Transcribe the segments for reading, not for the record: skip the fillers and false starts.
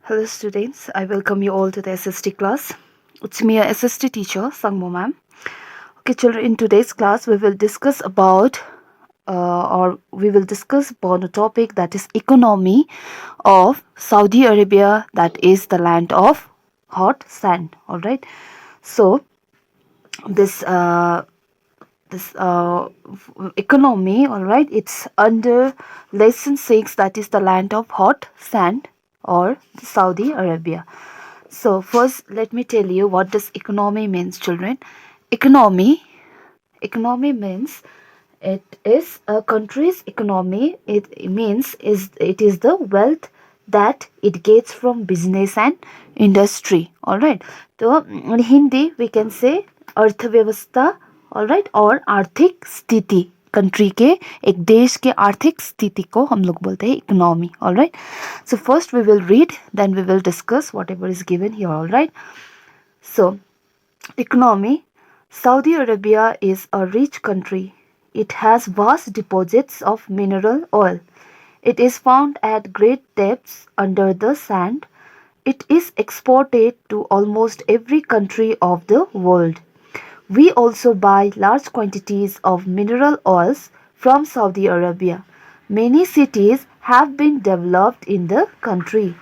Hello students, I welcome you all to the SST class. It's me, a SST teacher, Sangmo ma'am. Okay children, in today's class we will discuss about a topic that is economy of Saudi Arabia, that is the land of hot sand. Alright, so this economy, all right, it's under lesson 6, that is the land of hot sand or Saudi Arabia. So first let me tell you what does economy means, children. Economy means it is a country's economy. It means it is the wealth that it gets from business and industry. All right, so in Hindi we can say अर्थव्यवस्था, all right, और आर्थिक स्थिति, country के, एक देश के आर्थिक स्थिति को हम लोग बोलते हैं economy. All right, so first we will read, then we will discuss whatever is given here. All right, so economy. Saudi Arabia is a rich country. It has vast deposits of mineral oil. It is found at great depths under the sand. It is exported to almost every country of the world. We also buy large quantities of mineral oils from Saudi Arabia. Many cities have been developed in the country.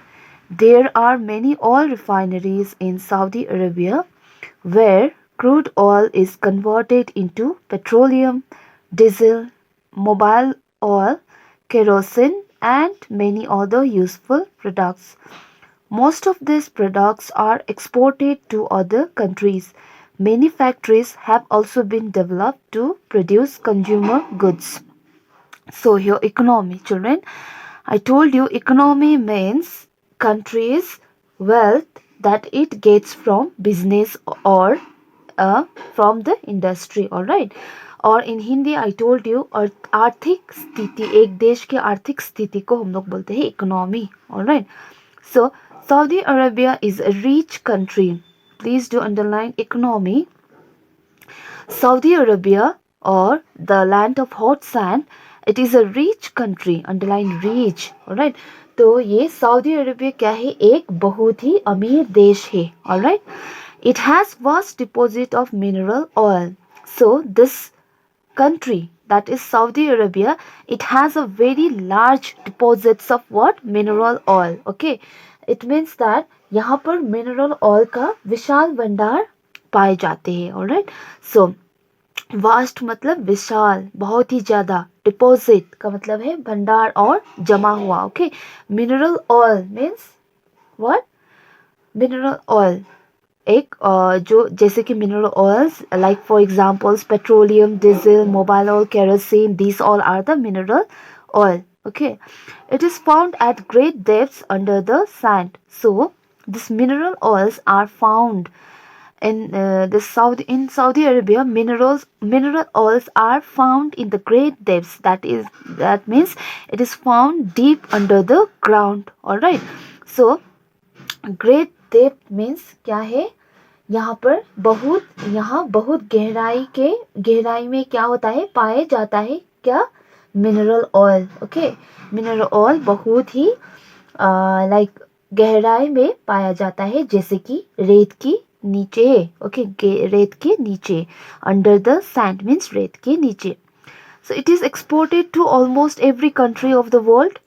There are many oil refineries in Saudi Arabia where crude oil is converted into petroleum, diesel, mobile oil, kerosene, and many other useful products. Most of these products are exported to other countries. Many factories have also been developed to produce consumer goods. So here economy, children. I told you economy means country's wealth that it gets from business or from the industry. All right, और इन Hindi I told you, और आर्थिक स्थिति, एक देश की आर्थिक स्थिति को हम लोग बोलते हैं economy. All right, so Saudi Arabia is a rich country. Please do underline economy. Saudi Arabia or the land of hot sand, it is a rich country. Underline rich. Alright, तो ये सऊदी अरेबिया क्या है, एक बहुत ही अमीर देश है. Alright, it has vast deposit of mineral oil. So this country, that is Saudi Arabia, it has a very large deposits of what, mineral oil. Okay, it means that यहाँ पर mineral oil का विशाल भंडार पाए जाते हैं. Alright, so vast मतलब विशाल, बहुत ही ज्यादा. डिपॉजिट का मतलब है भंडार और जमा हुआ. Okay, mineral oil means what, mineral oil एक जो जैसे कि mineral oils like for examples petroleum, diesel, mobile oil, kerosene, these all are the mineral oil. Okay, it is found at great depths under the sand. So these mineral oils are found in Saudi Arabia. Mineral oils are found in the great depths. That means it is found deep under the ground. All right, so great depth means क्या है, यहाँ बहुत गहराई में क्या होता है, पाए जाता है क्या, mineral oil. Okay, mineral oil बहुत ही लाइक गहराई में पाया जाता है, जैसे कि रेत की नीचे. ओके, रेत के नीचे, अंडर द सैंड मीन्स रेत के नीचे. So it is exported to almost every country of the world.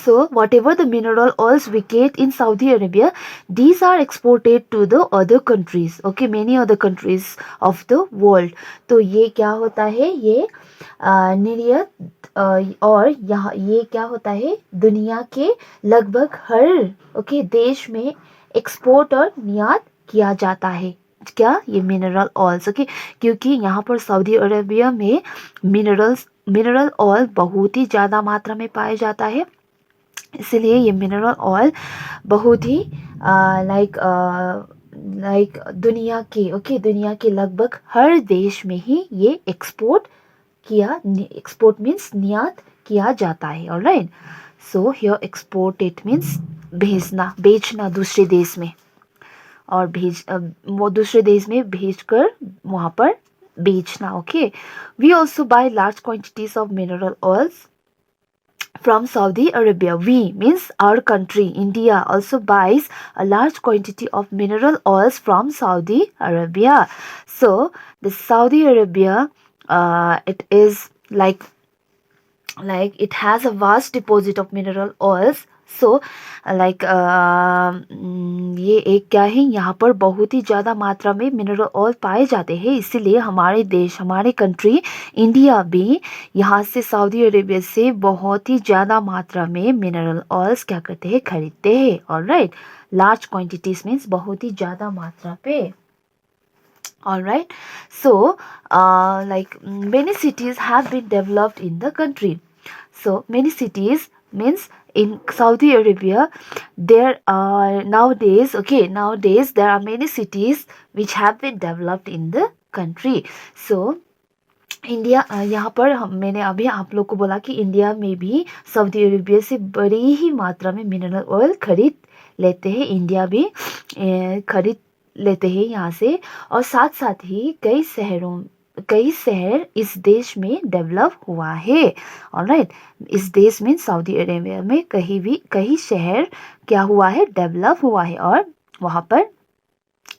So whatever the mineral oils we get in Saudi Arabia, these are exported to the other countries. Okay, many other countries of the world. तो ये क्या होता है, ये निर्यात और यहाँ ये क्या होता है, दुनिया के लगभग हर देश में एक्सपोर्ट और निर्यात किया जाता है. क्या, ये मिनरल ऑयल्स. ओके, क्योंकि यहाँ पर सऊदी अरेबिया में मिनरल ऑयल बहुत ही ज़्यादा मात्रा में पाया जाता है, इसलिए ये मिनरल ऑयल बहुत ही लाइक दुनिया के लगभग हर देश में ही ये एक्सपोर्ट मीन्स निर्यात किया जाता है. Alright, so here export it means बेचना दूसरे देश में, और वो दूसरे देश में भेजकर वहाँ पर बेचना. Okay, we also buy large quantities of mineral oils from Saudi Arabia. We means our country, India, also buys a large quantity of mineral oils from Saudi Arabia. So the Saudi Arabia, it is like it has a vast deposit of mineral oils. So like ये एक क्या है, यहाँ पर बहुत ही ज़्यादा मात्रा में मिनरल ऑयल पाए जाते हैं, इसीलिए हमारे देश, हमारे कंट्री इंडिया भी यहाँ से सऊदी अरेबिया से बहुत ही ज़्यादा मात्रा में मिनरल ऑयल्स क्या करते हैं, खरीदते हैं. ऑलराइट, लार्ज क्वांटिटीज मीन्स बहुत ही ज़्यादा मात्रा पे. All right, so like many cities have been developed in the country. So many cities means in Saudi Arabia there are nowadays, nowadays there are many cities which have been developed in the country. So India, यहाँ पर मैंने अभी आप लोग को बोला कि India में भी सऊदी अरेबिया से बड़ी ही मात्रा में मिनरल ऑयल खरीद लेते हैं. इंडिया भी खरीद लेते हैं यहाँ से, और साथ साथ ही कई शहर इस देश में डेवलप हुआ है. ऑलराइट, इस देश में सऊदी अरेबिया में कई शहर क्या हुआ है, डेवलप हुआ है, और वहाँ पर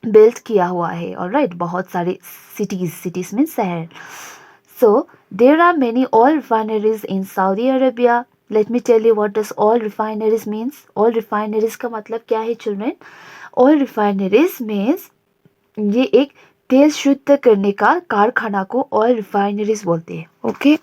बिल्ड किया हुआ है. ऑलराइट, बहुत सारे सिटीज में शहर. So there are many oil refineries in Saudi Arabia. Let me tell you what does oil refineries means. Oil refineries का मतलब क्या है children? Oil refineries means ये एक तेल शुद्ध करने का कारखाना को oil refineries बोलते हैं. ओके,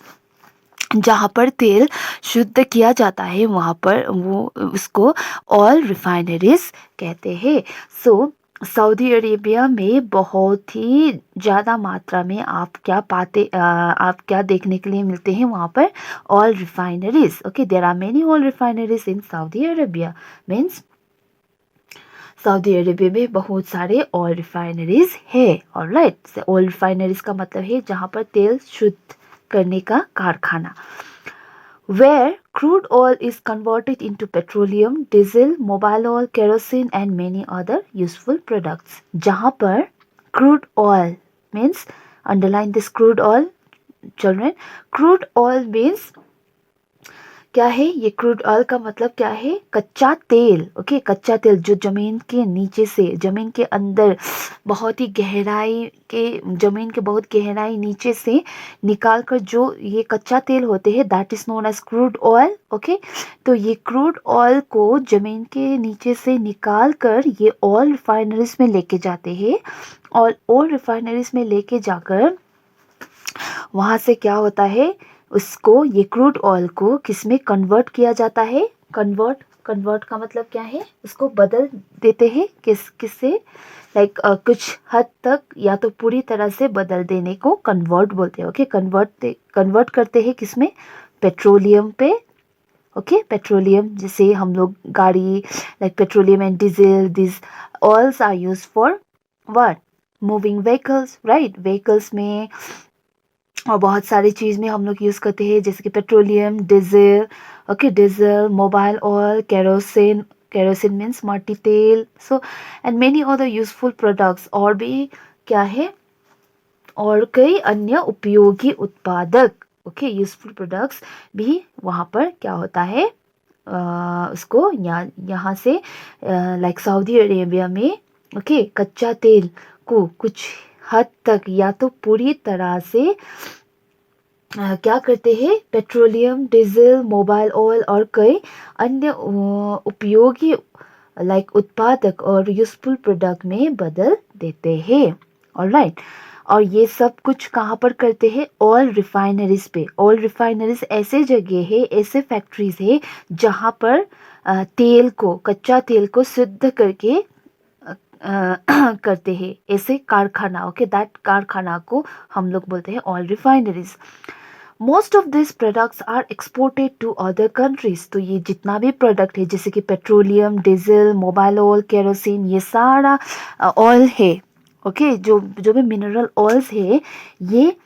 जहाँ पर तेल शुद्ध किया जाता है वहाँ पर वो उसको ऑयल रिफाइनरीज कहते हैं. सो सऊदी अरेबिया में बहुत ही ज़्यादा मात्रा में आप क्या देखने के लिए मिलते हैं वहाँ पर, oil refineries. Okay, there are many oil refineries in Saudi Arabia. Means Saudi Arabia में बहुत सारे ऑयल रिफाइनरीज है. ऑलराइट, ऑयल रिफाइनरीज का मतलब है जहाँ पर तेल शुद्ध करने का कारखाना. Where crude oil is converted into petroleum, diesel, mobile oil, kerosene and many other useful products. जहाँ पर crude oil means, underline this crude oil children. Crude oil means क्या है, ये क्रूड ऑयल का मतलब क्या है, कच्चा तेल. ओके, कच्चा तेल जो जमीन के नीचे से, जमीन के अंदर बहुत ही जमीन के बहुत गहराई नीचे से निकाल कर जो ये कच्चा तेल होते हैं, that is known as crude oil. Okay, तो ये क्रूड ऑयल को जमीन के नीचे से निकाल कर ये ऑयल रिफाइनरीज में लेके जाते हैं, और ऑयल रिफाइनरीज में लेके जाकर वहाँ से क्या होता है, उसको, ये क्रूड ऑयल को किस में कन्वर्ट किया जाता है. कन्वर्ट का मतलब क्या है, उसको बदल देते हैं किससे, लाइक कुछ हद तक या तो पूरी तरह से बदल देने को कन्वर्ट बोलते हैं. ओके, कन्वर्ट करते हैं किसमें, पेट्रोलियम पे. ओके, पेट्रोलियम जिसे हम लोग गाड़ी, like petroleum and diesel, this oils are use for what, moving vehicles. Right, vehicles में और बहुत सारी चीज़ में हम लोग यूज़ करते हैं, जैसे कि petroleum, diesel. Okay, diesel, mobile oil, kerosene means माटी तेल. So and many other useful products, और भी क्या है, और कई अन्य उपयोगी उत्पादक. ओके, यूजफुल प्रोडक्ट्स भी वहाँ पर क्या होता है, उसको यहाँ से लाइक सऊदी अरेबिया में ओके कच्चा तेल को कुछ हद तक या तो पूरी तरह से क्या करते हैं, पेट्रोलियम, डीजल, मोबाइल ऑयल और कई अन्य उपयोगी लाइक उत्पादक और यूजफुल प्रोडक्ट में बदल देते हैं. ऑलराइट, और ये सब कुछ कहाँ पर करते हैं, ऑयल रिफाइनरीज पे. ऑयल रिफाइनरीज ऐसे जगह है, ऐसे फैक्ट्रीज है जहाँ पर तेल को, कच्चा तेल को शुद्ध करके करते हैं, ऐसे कारखाना. ओके, दैट कारखाना को हम लोग बोलते हैं oil refineries. Most of this products are exported to other countries. तो ये जितना भी प्रोडक्ट है जैसे कि petroleum, diesel, mobile oil, kerosene, ये सारा ऑयल है. ओके, जो भी मिनरल ऑयल्स है ये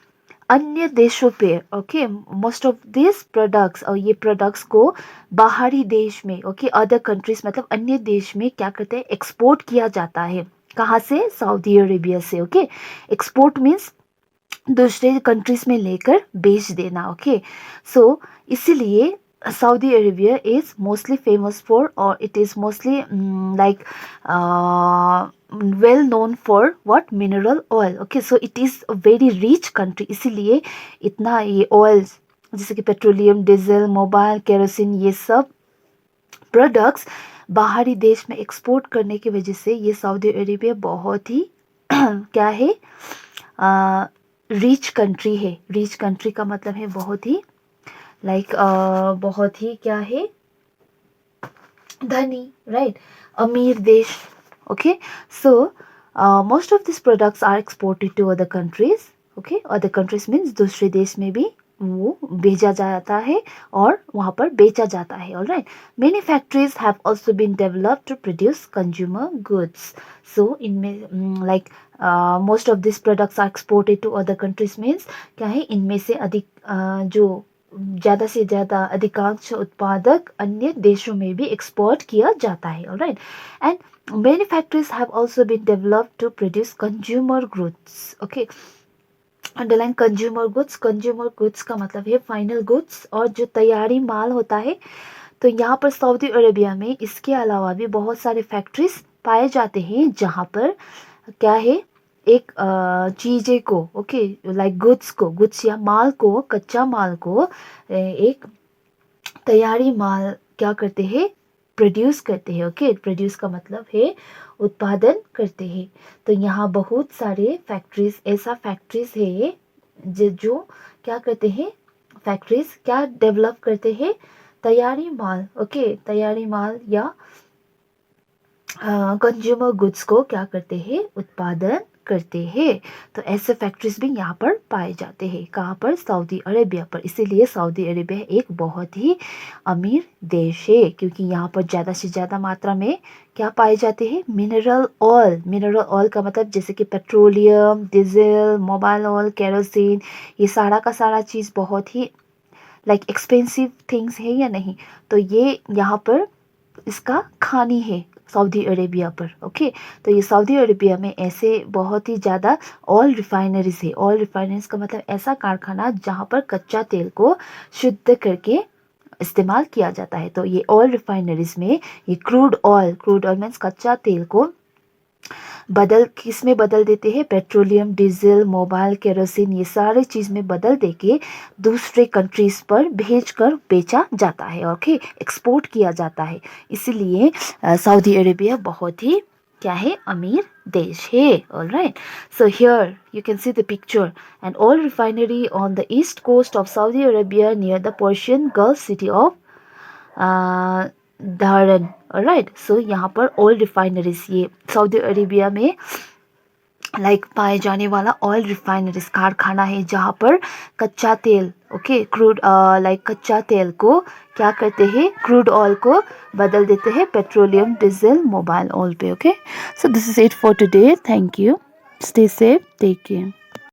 अन्य देशों पे. Okay, most of this products, और ये प्रोडक्ट्स को बाहरी देश में, ओके अदर कंट्रीज मतलब अन्य देश में क्या करते हैं, एक्सपोर्ट किया जाता है. कहाँ से, सऊदी अरेबिया से. ओके, एक्सपोर्ट मीन्स दूसरे कंट्रीज में लेकर बेच देना. ओके, सो इसीलिए Saudi Arabia is mostly famous for, or it is mostly well known for what, mineral oil. Okay, so it is a very rich country, इसीलिए इतना ये oils जैसे कि पेट्रोलियम, डीजल, मोबाइल, केरोसिन, ये सब प्रोडक्ट्स बाहरी देश में एक्सपोर्ट करने की वजह से ये सऊदी अरेबिया बहुत ही क्या है, रिच कंट्री है. रिच कंट्री का मतलब है बहुत ही बहुत ही क्या है, धनी, राइट, अमीर देश. Okay, so most of this products are exported to other countries. Okay, other countries means दूसरे देश में भी वो भेजा जाता है और वहाँ पर बेचा जाता है. Alright, many factories have also been developed to produce consumer goods. So इनमें most of this products are exported to other countries means क्या है, इनमें से अधिक जो ज़्यादा से ज़्यादा अधिकांश उत्पादक अन्य देशों में भी एक्सपोर्ट किया जाता है. Alright, and many factories have also been developed to produce consumer goods. Okay, underline consumer goods. Consumer goods का मतलब है फाइनल गुड्स और जो तैयारी माल होता है. तो यहाँ पर सऊदी अरेबिया में इसके अलावा भी बहुत सारे फैक्ट्रीज पाए जाते हैं जहाँ पर क्या है, एक चीज़ें को, ओके, लाइक गुड्स या माल को, कच्चा माल को एक तैयारी माल क्या करते हैं, प्रोड्यूस करते हैं. ओके, प्रोड्यूस का मतलब है उत्पादन करते हैं. तो यहाँ बहुत सारे फैक्ट्रीज, ऐसा फैक्ट्रीज है जो क्या करते हैं, फैक्ट्रीज क्या डेवलप करते हैं, तैयारी माल. ओके, तैयारी माल या कंज्यूमर गुड्स को क्या करते हैं, उत्पादन करते हैं. तो ऐसे फैक्ट्रीज भी यहाँ पर पाए जाते हैं. कहाँ पर, सऊदी अरेबिया पर. इसीलिए सऊदी अरेबिया एक बहुत ही अमीर देश है क्योंकि यहाँ पर ज़्यादा से ज़्यादा मात्रा में क्या पाए जाते हैं, मिनरल ऑयल. मिनरल ऑयल का मतलब जैसे कि petroleum, diesel, mobile oil, kerosene, ये सारा का सारा चीज़ बहुत ही एक्सपेंसिव थिंग्स है या नहीं. तो ये यहाँ पर इसका खानी है सऊदी अरेबिया पर. ओके, तो ये सऊदी अरेबिया में ऐसे बहुत ही ज़्यादा ऑयल रिफाइनरीज है. ऑयल रिफाइनरीज का मतलब ऐसा कारखाना जहाँ पर कच्चा तेल को शुद्ध करके इस्तेमाल किया जाता है. तो ये ऑयल रिफाइनरीज में ये क्रूड ऑयल मीन्स कच्चा तेल को किस में बदल देते हैं, पेट्रोलियम, डीजल, मोबाइल, केरोसिन, ये सारे चीज़ में बदल दे के दूसरे कंट्रीज पर भेजकर बेचा जाता है. ओके, एक्सपोर्ट किया जाता है. इसीलिए सऊदी अरेबिया बहुत ही क्या है, अमीर देश है. Alright, so here you can see the picture, an oil refinery on the east coast of Saudi Arabia near the Persian Gulf city of धारन. राइट, सो यहाँ पर ऑयल रिफाइनरीज, ये सऊदी अरेबिया में पाए जाने वाला ऑयल रिफाइनरीज कारखाना है जहाँ पर कच्चा तेल, ओके, क्रूड कच्चा तेल को क्या करते हैं, क्रूड ऑयल को बदल देते हैं पेट्रोलियम, डीजल, मोबाइल ऑयल पे. Okay, so this is it for today. Thank you. Stay safe. Take care.